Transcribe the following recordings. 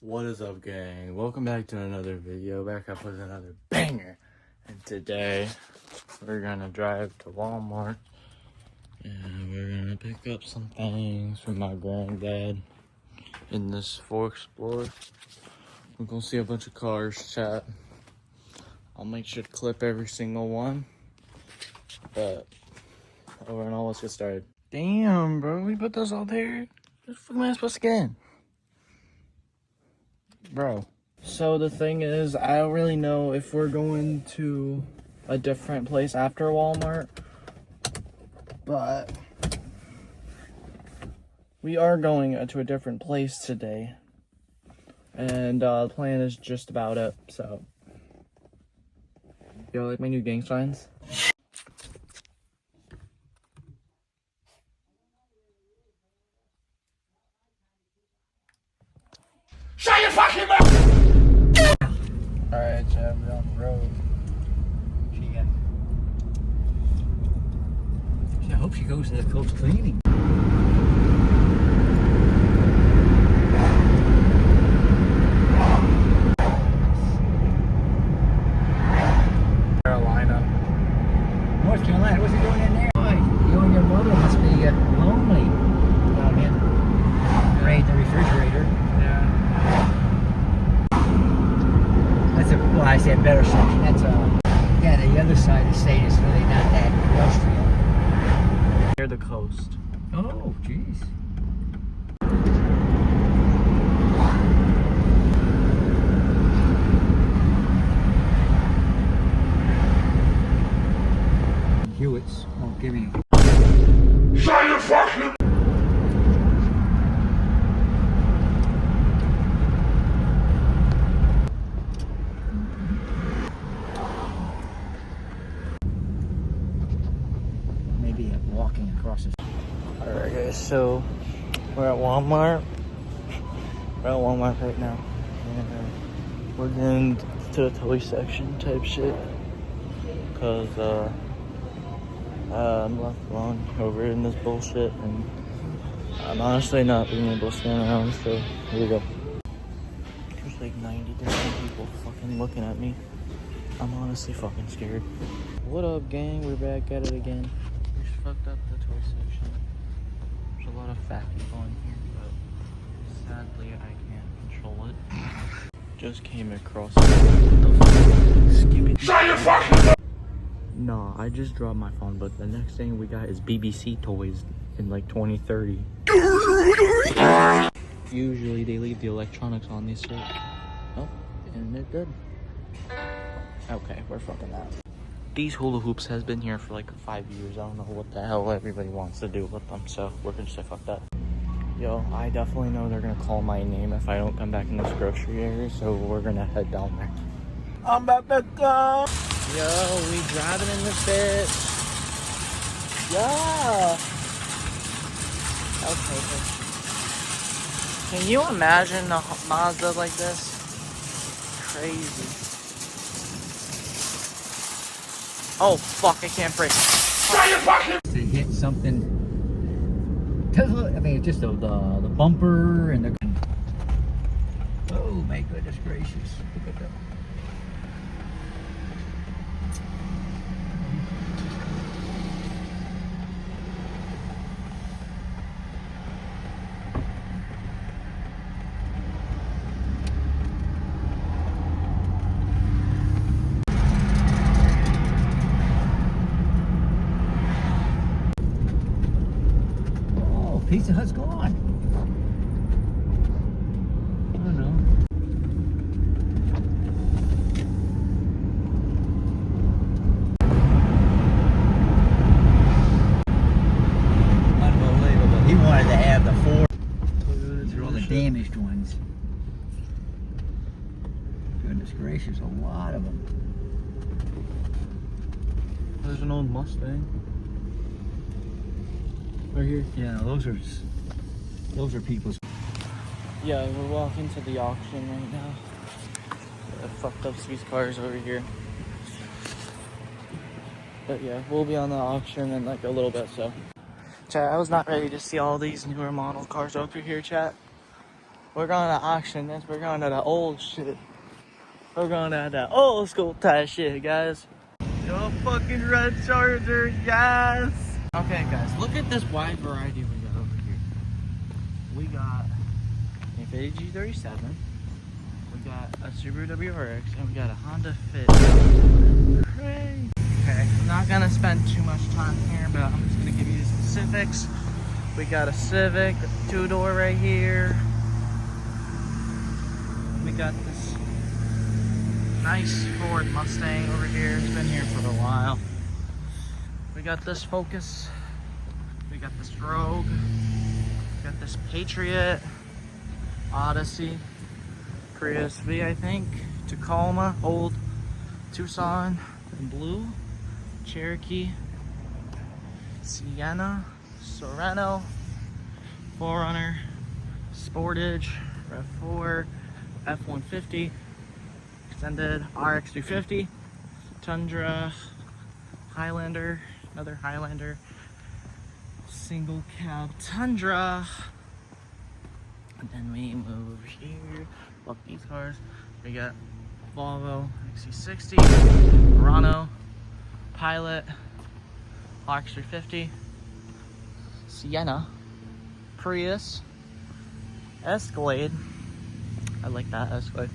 What is up, gang? Welcome back to another video. Back up with another banger. And today we're gonna drive to Walmart and we're gonna pick up some things from my granddad in this Ford Explorer. We're gonna see a bunch of cars, chat. I'll make sure to clip every single one. But over and all, let's get started. Damn, bro, we put those all there. What the fuck am I supposed to get in? Bro. So the thing is, I don't really know if we're going to a different place after Walmart, but we are going to a different place today, and the plan is just about it. So, yo, like my new gang signs? Shut your fucking mouth! Alright, Chad, we're on the road. I hope she goes to the coach cleaning. North Carolina, what's he doing in there? You and your mother must be lonely. Right in the refrigerator. Yeah. That's well, I said better section. That's yeah, the other side of the state is really not that industrial. Near the coast. Oh, jeez. Hewitts won't give me. Shut your fucking. Maybe I'm walking across the. Alright, guys, so we're at Walmart. We're at Walmart right now. And we're getting to the toy section type shit. Because, I'm left alone over in this bullshit, and I'm honestly not being able to stand around, so here we go. There's like 90 different people fucking looking at me. I'm honestly fucking scared. What up, gang? We're back at it again. We just fucked up the toy section. There's a lot of fat people in here, but sadly I can't control it. Just came across skipping. Shut your fucking. No, I just dropped my phone, but the next thing we got is BBC toys in like 2030. Usually they leave the electronics on these shit. Oh, and it did. Okay, we're fucking out. These hula hoops has been here for like 5 years. I don't know what the hell everybody wants to do with them, so we're gonna say fuck that. Yo, I definitely know they're gonna call my name if I don't come back in this grocery area, so we're gonna head down there. I'm about to go. Yo, we driving in this bitch. Yeah. Okay. Can you imagine a Mazda like this? Crazy. Oh fuck! I can't brake. Shut your fucking. To hit something. I mean, just the bumper and the. Oh my goodness gracious! Look at that. Pizza Hut's gone. I don't know. Unbelievable. He wanted to have the four. These are all the damaged ones. Goodness gracious, a lot of them. There's an old Mustang. Right here. Yeah, those are people's. Yeah, we're walking to the auction right now. I fucked up these cars over here. But yeah, we'll be on the auction in like a little bit, so. Chat, I was not ready to see all these newer model cars over here, chat. We're going to auction this. We're going to the old shit. We're going to the old school type shit, guys. Yo, fucking red Charger, yes! Okay, guys, look at this wide variety we got over here. We got an Infiniti G37. We got a Subaru WRX, and we got a Honda Fit. Crazy. Okay, I'm not gonna spend too much time here, but I'm just gonna give you the specifics. We got a Civic, a 2-door right here. We got this nice Ford Mustang over here. It's been here for a while. We got this Focus. We got this Rogue. We got this Patriot, Odyssey, Prius V, I think, Tacoma, old Tucson in blue, Cherokee, Sienna, Sorento, 4Runner, Sportage, Frfr, F-150, extended RX-350, Tundra, Highlander, another Highlander, single cab Tundra, and then we move here. Love these cars. We got Volvo XC60, Murano, Pilot, RX-350, Sienna, Prius, Escalade. I like that Escalade.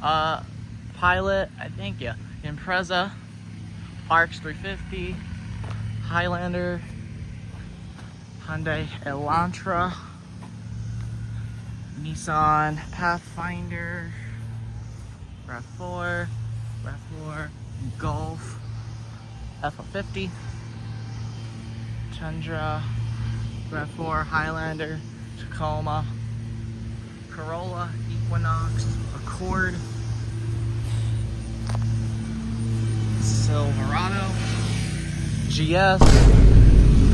Pilot, I think, yeah. Impreza, RX-350, Highlander, Hyundai Elantra, Nissan Pathfinder, RAV4, Golf, F-150, Tundra, RAV4, Highlander, Tacoma, Corolla, Equinox, Accord, Silverado, GS,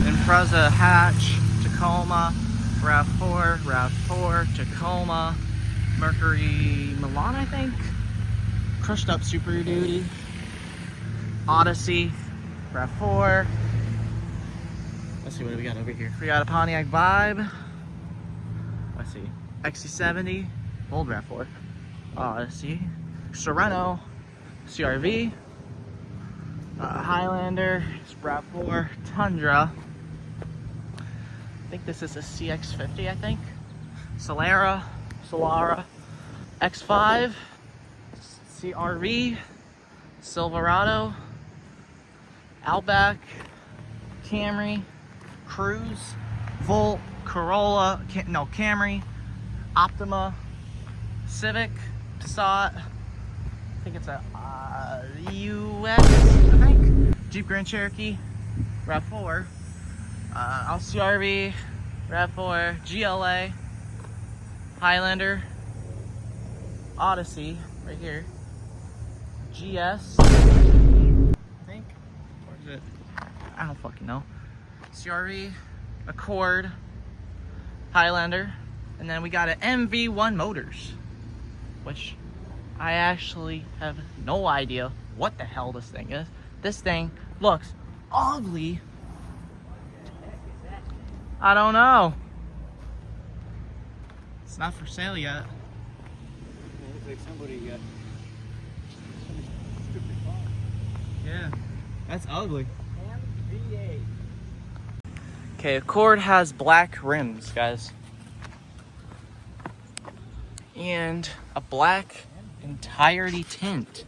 Impreza hatch, Tacoma, RAV4, Tacoma, Mercury Milan, I think, crushed up Super Duty, Odyssey, RAV4. Let's see, what do we got over here? We got a Pontiac Vibe. Let's see, XC70, old RAV4, Odyssey, Sorento, CRV, Highlander, RAV4, Tundra. I think this is a CX-50, I think. Solara, X5, CRV, Silverado, Outback, Camry, Cruise, Volt, Corolla, Camry, Optima, Civic, Passat. I think it's a US, I think. Jeep Grand Cherokee, RAV4, CRV, RAV4, GLA, Highlander, Odyssey, right here, GS, I think, or is it, I don't fucking know, CRV, Accord, Highlander, and then we got an MV1 Motors, which I actually have no idea what the hell this thing is. This thing looks ugly. I don't know. It's not for sale yet. It looks like somebody got stupid car. Yeah, that's ugly. MVA. Okay, Accord has black rims, guys. And a black entirety tint.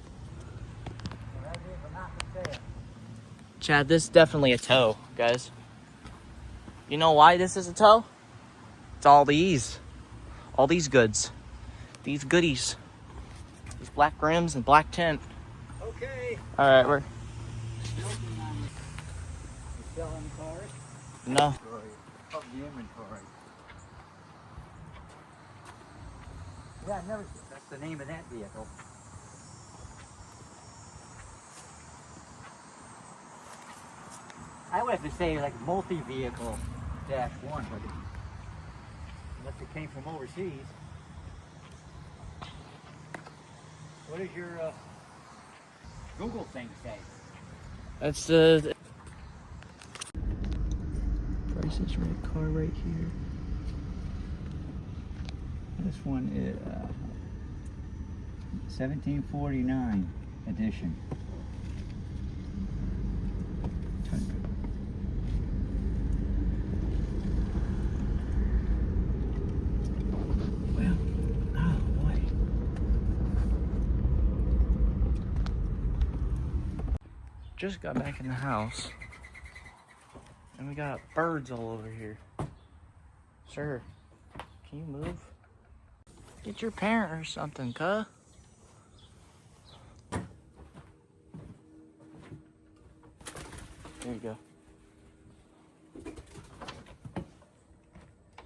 Chad, this is definitely a tow, guys. You know why this is a tow? It's all these goods. These goodies. These black rims and black tint. Okay. Alright, we're... Selling cars? No. Of the inventory. Yeah, I never. That's the name of that vehicle. I would have to say like multi-vehicle -1, but unless it came from overseas. What does your Google thing say? That's the... Price is right car right here. This one is 1749 edition. Well, oh boy. Just got back in the house. And we got birds all over here. Sir, can you move? Get your parent or something, cuh. There you go.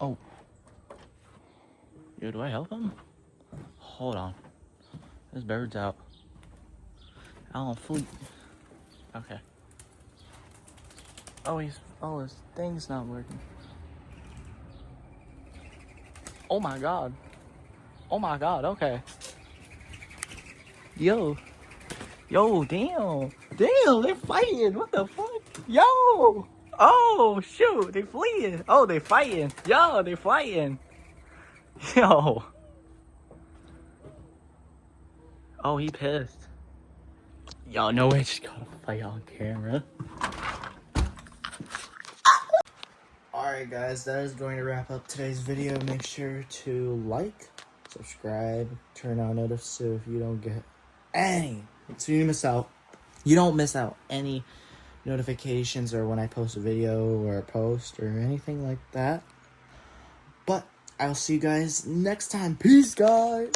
Oh. Yo, do I help him? Hold on. This bird's out. Out on fleet. Okay. Oh, his thing's not working. Oh my god. Oh my god, okay. Yo, damn. Damn, they're fighting. What the fuck? Yo! Oh, shoot, they fleeing. Oh, they fighting. Yo, they fighting. Yo. Oh, he pissed. Yo, no way, just got a fight on camera. Alright guys, that is going to wrap up today's video. Make sure to like, subscribe, turn on notifications so if you don't get any, so you miss out. You don't miss out any notifications or when I post a video or a post or anything like that. But I'll see you guys next time. Peace, guys.